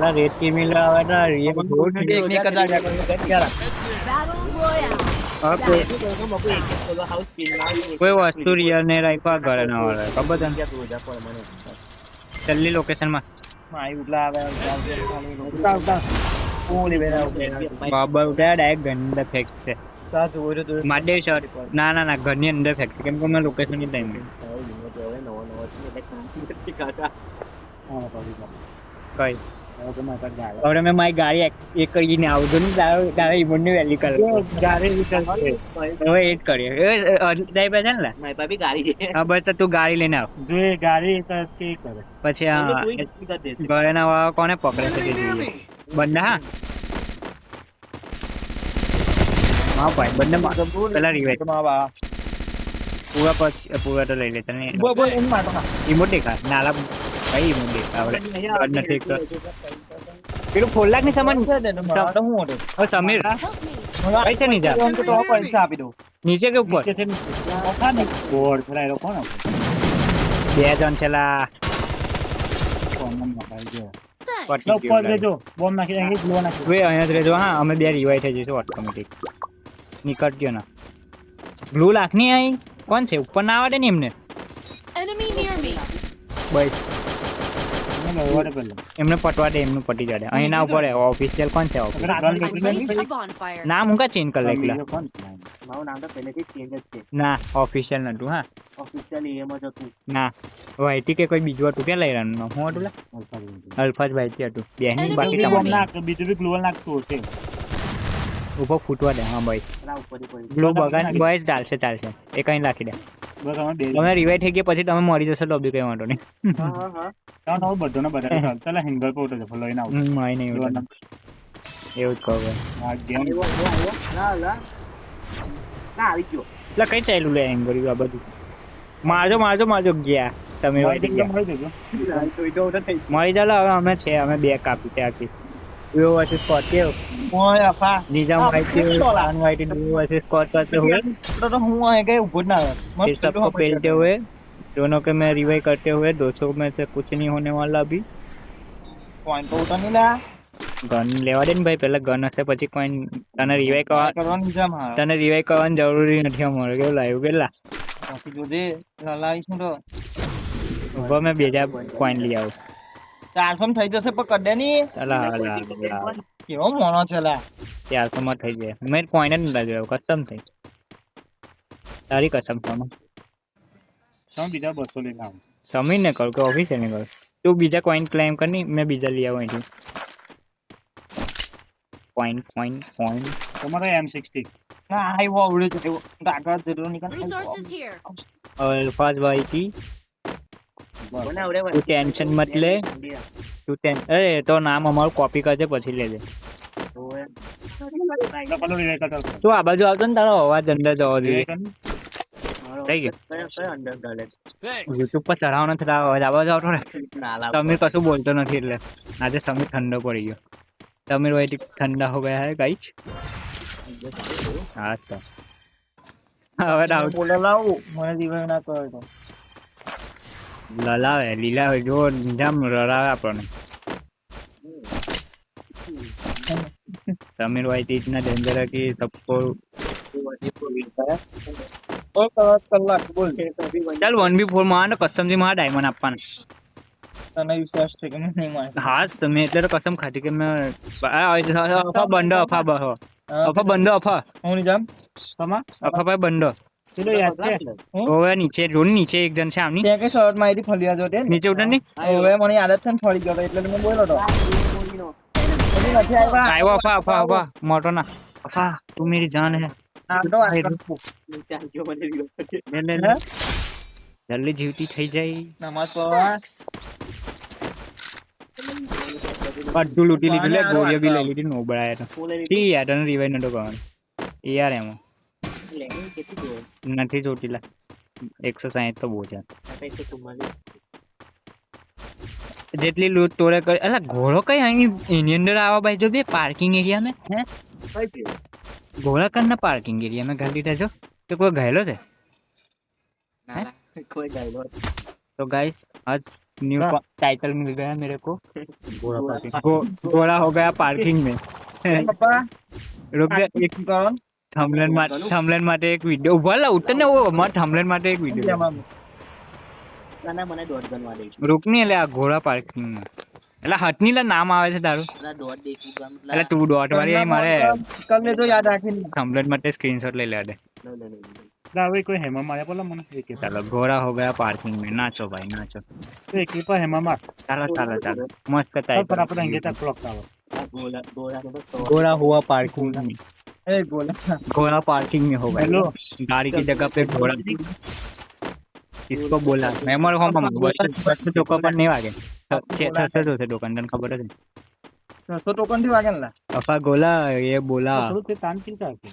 ला red की मिल रहा है ना ये बहुत एक नहीं करता Battle Royale. और कोई वस्तु रियल नहीं रही को घर ना वाला कब बदन चलनी लोकेशन में बाबा उठा डायरेक्ट गंदा फेंक से माडे शॉट ना ना ना घर ની અંદર ફેંક કેમ કે મે લોકેશન ની ટાઈમ કઈ હવે મે મારી ગાડી એક કરીને આવું તો નહીં તારે ઈમોન ની વેલ્યુ કરે ગાડી નીકળશે હવે એડ કરીએ એ દાઈ પાસે ને મારી પાસે ગાડી છે હા બસ તું ગાડી લઈને આવ જો એ ગાડી તો કે કરે પછી આ ઘરેના વાળા કોને પકડે છે તે જોઈએ બંને હા હા ભાઈ બંને પેલા રિવાઇવ પૂરા તો લઈ લે તને ઈમોટ દેખા નાલા ભાઈ ઈમોટ દેખા આપણે નથી પેલું ખોલાક ની સામાન હવે સમીર કઈ છે નીચે પૈસા આપી દઉં નીચે કે ઉપર બોર્ડ ચલાય લો કોણ બે જણ છેલા Thanks. ઉપર દેજો બોમ્બ નાખી અહીં ગ્લો નાખી વે અહીંયા જ રહેજો હા અમે બે રિવાઇવ થઈ જઈશું ઓટોમેટિક નીકળજો ના બ્લુ લાખની અહીં કોણ છે ઉપર ના આવડે ને એમને Enemy near me. બસ ઓવર પેલો એમને પટવા દે એમનું પટી જડે અહીં ના પડે ઓફિશિયલ કોણ છે office I placed a bonfire. નામ હું કા ચેન્જ કરી લાગલા કોણ મારું નામ તો પહેલેથી ચેન્જ જ છે ના ઓફિશિયલ નતું હા ઓફિશિયલી એમ જ હતું ના વાઈટી કે કોઈ બીજું હતું કે લઈ રહ્યું હું હતું અલ્ફાજ વાઈટી હતું બેની બાકી બોમ્બ તમારે નાખ બીજું બી ગ્લો નાખતો છે ઉપર ફૂટવા દે હા ભાઈ એના ઉપર પડી ગ્લો બગાડ બોયસ ચાલશે ચાલશે એ કઈ રાખી દે બસ અમે બે તમે રિવાઇવ થઈ ગયા પછી તમે મરી જશો તો બી કઈ વાંધો નહીં હા હા તો બધોને બધા ચાલતા હિંગલ પર ઉઠો છે લઈને આવું મારી નહીં એવું જ કહું આ ગેમ ના ના ના આવી ગયો એટલે કઈ ચાલ્યું લે એમ કર્યું આ બધું મારજો ગયા તમે વાઈટી ગયા મરી જાવ હવે અમે છે અમે બે કાપી ત્યાંથી यो वर्सेस स्कॉट के ઓય અફા निजाम वाइटी आन वाइटी दो वर्सेस स्कॉट करते हुए તો હું આ ગઈ ઉભો ના फिर सबको पेलते हुए दोनों के मैं रिवाइव करते हुए 200 में से कुछ नहीं होने वाला अभी પોઈન્ટ તો ઉઠા નહીં લા ગન લેવા દે ને ભાઈ પહેલા ગન હશે પછી કોઈ તને રિવાઇવ કરવાનું છે માર તને રિવાઇવ કરવાની જરૂરી નથી અમારે કેવું લાવ્યું કેટલા બાકી જોજે લાઈશું તો ઉભો મેં બીજા પોઈન્ટ લઈ આવું 400 થઈ જશે પણ કડે ની ચલા કેવો મોનો છે લા 400 માં થઈ જાય મેં પોઈન્ટ જ ન લાગ્યો કસમ થઈ તારી કસમ તમે તમે બીજા 200 લઈને આવો સમીર ને કર કે ઓફિસે ને કર તું બીજા કોઈન ક્લેમ કર ની મેં બીજા લઈ આવું અહીંથી પોઈન્ટ તમારો M60 હા આઈ વો ઉડે છે ગાગા જરૂર નીકળ Resources here. अल्फाज भाई की કોને આવડે तू टेंशन मत ले तू अरे तो नाम हमाરું કોપી કરજે પછી લેજે લપલો રિવાઇવ કરતો તું આ બાજુ આવતો ને તારો અવાજ અંદર જવો જોઈએ થઈ ગયો કયો અંડર ડાલે યુટ્યુબ પર ચઢાવવાનો છે તારો અવાજ આ બાજુ આવતો ને ના લા સમીર કશું બોલતો નથી એટલે આજે સમીર ઠંડો પડી ગયો સમીર ભાઈ ઠંડા હો ગયા હે ગાઈસ હા તો હવે ડાઉટ બોલો લાવ મને રિવાઇવ ના કરો તો લલાવે લીલાવે જો જામ રરાવે આપણને समीर भाई तो इतना डेंजर है कि सबको કલાક બોલ चल 1v4 માં ને કસમ થી મારા ડાયમંડ આપવાના તને વિશ્વાસ છે કે નહીં મારે હા તમે એટલે તો કસમ ખાધી કે મેં અફા બંડો અફા બંડો અફા હું ની જામ તમા અફા ભાઈ બંડો ચલો યાદ છે ઓવે નીચે જોન નીચે એક જણ છે આમની તે કે શોર્ટ મારી ફલિયા જો તે નીચે ઉતર ની હવે મને આદત છે ને ફળી ગયો એટલે મેં બોલ્યો તો નથી આવ્યા આવ્યો અફા અફા અફા મોટો ના અફા તું मेरी जान है આટો ले ले जल्दी जीवती થઈ જાય નમાઝ પઢવા Thanks. બધું લૂટી લીધું લે ગોળીઓ બી લઈ લીધી નો બળાય તો ઠીક યાર તને રિવાઇવ નતો કરવાનો યાર એમાં નથી જોટીલા 160 તો બહુ છે જેટલી લૂટ તોડે કરે અલા ઘોડો કઈ અહીં એની અંદર આવા ભાઈ જો બે પાર્કિંગ એરિયા में હે ઘોડા કરના પાર્કિંગ એરિયા में ગાડી દેજો તો કોઈ ગયેલો છે કોઈ ગાયલો तो गाइस आज न्यू टाइटल मिल गया मेरे को गोरा हो गया पार्किंग में પપ્પા रुक जा एक કરો થમલેન માટે એક વિડિયો ઉભા લા ઉતર ને માર થમલેન માટે એક વિડિયો ના મને દોઢ ગણવા દે રૂક ની એટલે આ ઘોડા પાર્કિંગ માં એટલે હટની લા નામ આવે છે તારું ના દોઢ દેખું ગમ એટલે તું ડોટ વાળી આઈ મારે કલને તો યાદ રાખીને થમલેન માટે સ્ક્રીનશॉट ले ले दे હવે કોઈ હેમા મારે બોલો મને એક चलो घोड़ा हो गया पार्किंग में नाचो भाई नाचो તો એક પર હેમા માર चलो चलो चलो मस्त પર टाइटल આપણે અંગેતા ક્લોક આવો घोड़ा हुआ पार्किंग में એ બોલ घोड़ा पार्किंग में हो गया हेलो। गाड़ी की जगह पे घोड़ा किसको बोला मेमोर होम में बस टोकन पर नहीं वागे छह से दो से दुकान खबर है 600 ટોકન થી વાગે ને पापा गोला ये बोला થોડું તે તાન કિલ કાઢ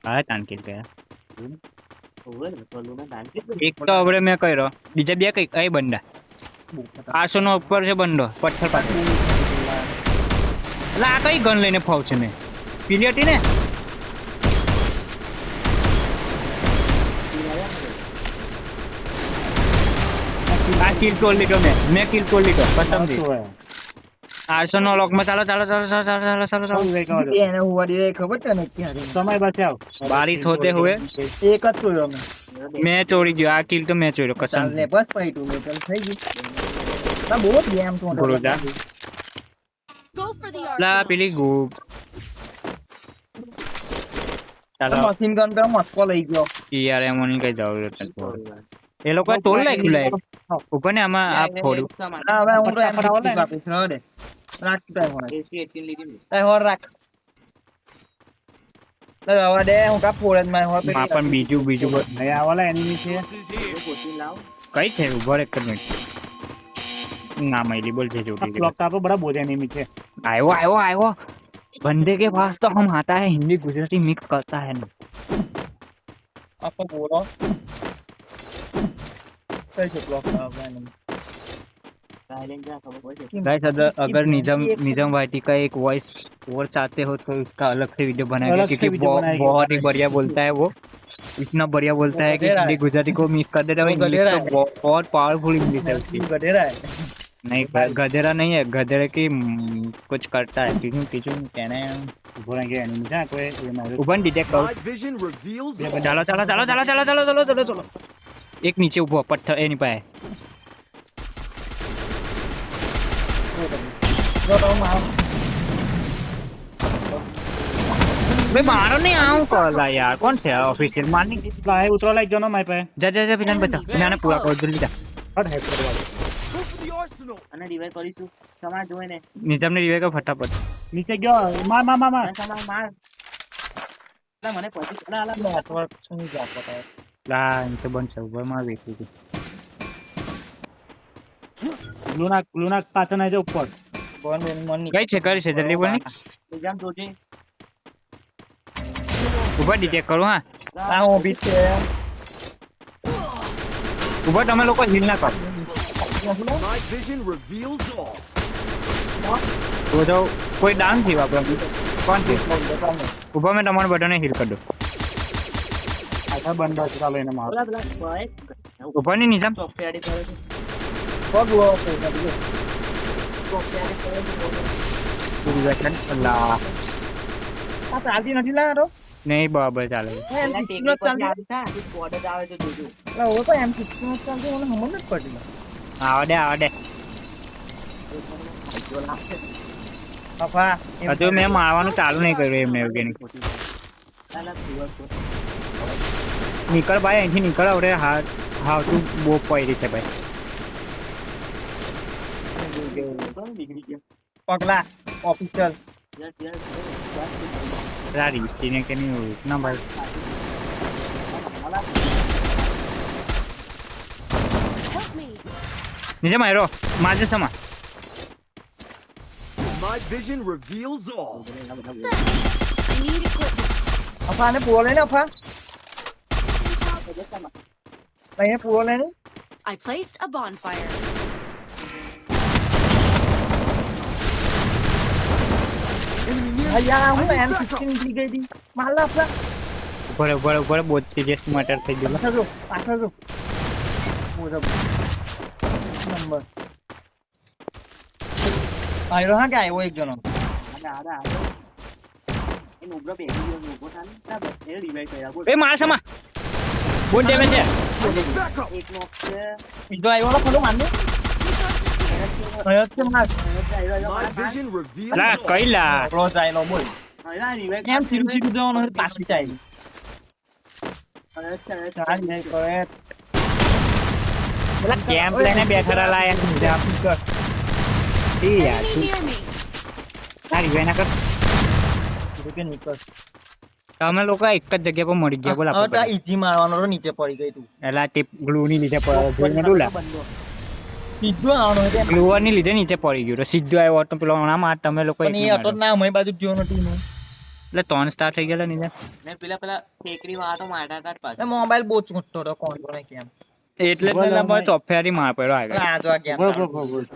हाँ तानकिल गया ઓવર સોલું ના દાન કે एक तो अबरे मैं कह रहा बीजा बिया कई कई बंदा 800 નો ઉપર છે બંડો પથ્થર પાસે લા કઈ ગન લઈને ફાવ છે મે પીલીટી ને આ કિલ ટોલ લીધો મેં કિલ ટોલ લીધો ખતમ થી 800 નો લોક માં ચાલો ચાલો ચાલો ચાલો ચાલો ચાલો એને હોવાડી દે ખબર છે ને ક્યાં સમય બચાવ बारिश होते हुए એક જ જોયો અમે मैं चोरी गयो आ किल तो मैं चोरी कसम ચાલ લે બસ પછી તું મેટલ થઈ ગઈ ના બહુ ગેમ તો બોલો જા Go for the લા arsenal. પેલી ગો ચાલો મશીન ગન તો મસ્કો લઈ ગયો યાર એમોની કઈ જરૂરત નથી એ લોકો ટોલ લાગ્યું લે ઉપર ને આમાં આ ફોડું ના હવે હું તો એમ આપીશ રે રાખ ટાઈમ હોને એસી 18 લીધી એ હોર રાખ તો હવે દે હું કા ફોડ જ માં હો માં પણ બીજું બીજું નયા આવાલા એનિમી છે ને પોતી લાવ કઈ છે ઉભો એક જ મિનિટ ના મૈલી બોલ છે જોડી ક્લોક તો આપણે બड़ा બોજ એનિમી છે आयो आयो आयो बंदे के पास तो हम आता है हिंदी गुजराती मिक्स करता है ना આપો બોલો કઈ છે બ્લોક આવવાનું સાયલેન્ટ જા ખબર પડે गाइस अगर निजाम वाटी का एक वॉइस और चाहते हो तो इसका अलग से वीडियो बनाएंगे अलग से क्योंकि वीडियो बनाएंगे। बहुत ही बढ़िया बोलता है वो इतना बढ़िया बोलता है कि हिंदी गुजराती को मिस कर देता है इंग्लिश तो बहुत पावरफुल इंग्लिश है उसकी ગઢેરા नहीं गधेरा नहीं है गधेरे की कुछ करता है क्यों किचू कहना है ભોળાંગે એનિમી છે કોઈ એ મારે ऊपर डिटेक्ट करो Night vision reveals all. चलो चलो चलो चलो चलो चलो चलो चलो चलो एक नीचे ऊपर पत्थर ए नहीं पाए જો તો માર भाई मारो नहीं आऊं कॉल यार कौन से ऑफिशियल मारनी લાય ઉતરો લાઈ જનો મારી પાસે जा जा जा बिना बता बिना पूरा कर जल्दी जा હટ હેક કરવા Go for the arsenal. અને રિવાઇવ કરીશું સમાજ જોઈ ને निजाम ने रिवाइव का फटाफट નીચે ગયો માર માર માર માર સમાજ માર ના મને પછી અલા અલા નેટવર્ક શું જાતો હતો ला इनसे बन से ऊपर मार देखी थी લુના પાછળ ના જાય ઉપર કોણ મન ની गई छे कर से जल्दी बोल એક્ઝામ જોજે ऊपर डिटेक्ट करो हां આ હું બીટ છે ऊपर તમે લોકો હિલ ના કરો Night vision reveals all. તો જો કોઈ ડાઉન થી વાપરો કોણ થી ऊपर में તમારું બટન હિલ कर दो આખા બંધ છે ચાલો એને માર ઓલા પેલા ભાઈ ऊपर नहीं निजाम સોફ્ટવેર એડિટ કરે છે પગ વો સોફ્ટવેર એડિટ કરે છે पूरी वेटन अल्लाह આ ચાલતી નથી લાગતો नहीं बराबर चले એમ પેલા ટીકનો ટેકનિક ચાલતી પછી આવી છે સ્કોડ જ આવે તો જોજો ઓ તો એમ ટીકનો ચાલતી મને હમણ જ પડી आवडे જો લાગશે પપ્પા હજુ મેં મારવાનું ચાલુ નહીં કર્યું એમને ઓર્ગેનિક અલા દિવસ નીકળ ભાઈ અહીંથી નીકળ હવે હાવ તું બહુ પડી છે ભાઈ ડિગ્રી ગયા પગલા ઓફિસર યસ યસ રારી તીને કે નહીં હોય ના ભાઈ Help me. નીચે માર્યો મારજે સમા Night vision reveals all. I need equipment. અફા ને પૂરો લઈને અફા અહીંયા પૂરો લઈને I placed a bonfire. Enemy near. અહીંયા હું M16 નીકળી ગઈ હતી મારલા અફા ઉપર બહુ સિરિયસ મેટર થઈ ગયેલો પાછળ જો પૂરો નંબર આયો હા કે આયો એક જણો એનો ઉગ્ર બેગી ગયો ઉભો થાને ના બસ એ રિવાઇવ કર્યા બોલ એ માર સમા બોલ ડેમેજ છે એક નો છે બીજો આયો ખોલો મારને આયો છે માર My vision reveals લા all. કઈલા ક્લોઝ આયલો બોલ ના રિવાઇવ કેમ સીધું સીધું જવાનું હોય પાછી જાય ચાલ નહીં કરે પેલા કેમ્પ લઈને બેઠા લાયા જાપ કર ઈ યાર Enemy near me. આ રિવાઇવ ના કર કે નીકળ તમે લોકો એક જ જગ્યા પર મળી ગયા બોલ હવે તો આપણે ઈજી મારવાનો રો નીચે પડી ગઈ તું એલા તે ગ્લુ ની લીધે જોઈને ડોલા સીધું આવવાનો હોય ગ્લુ ની લીધે નીચે પડી ગયો તો સીધો આવ્યો તો પેલો ના માર તમે લોકો પણ એ અટો ના મય બાજુ ગયો નતું નું એટલે 3 સ્ટાર થઈ ગયેલા નીચે ને પેલા ટેકરી વાળા તો મારતા હતા જ પાછા મોબાઈલ બહુ છૂટતો હતો કોણ કોને કેમ એટલે જ મને ચોફેરી માર પડ્યો આગળ આ જો આ ગેમ બોલ બોલ બોલ બોલ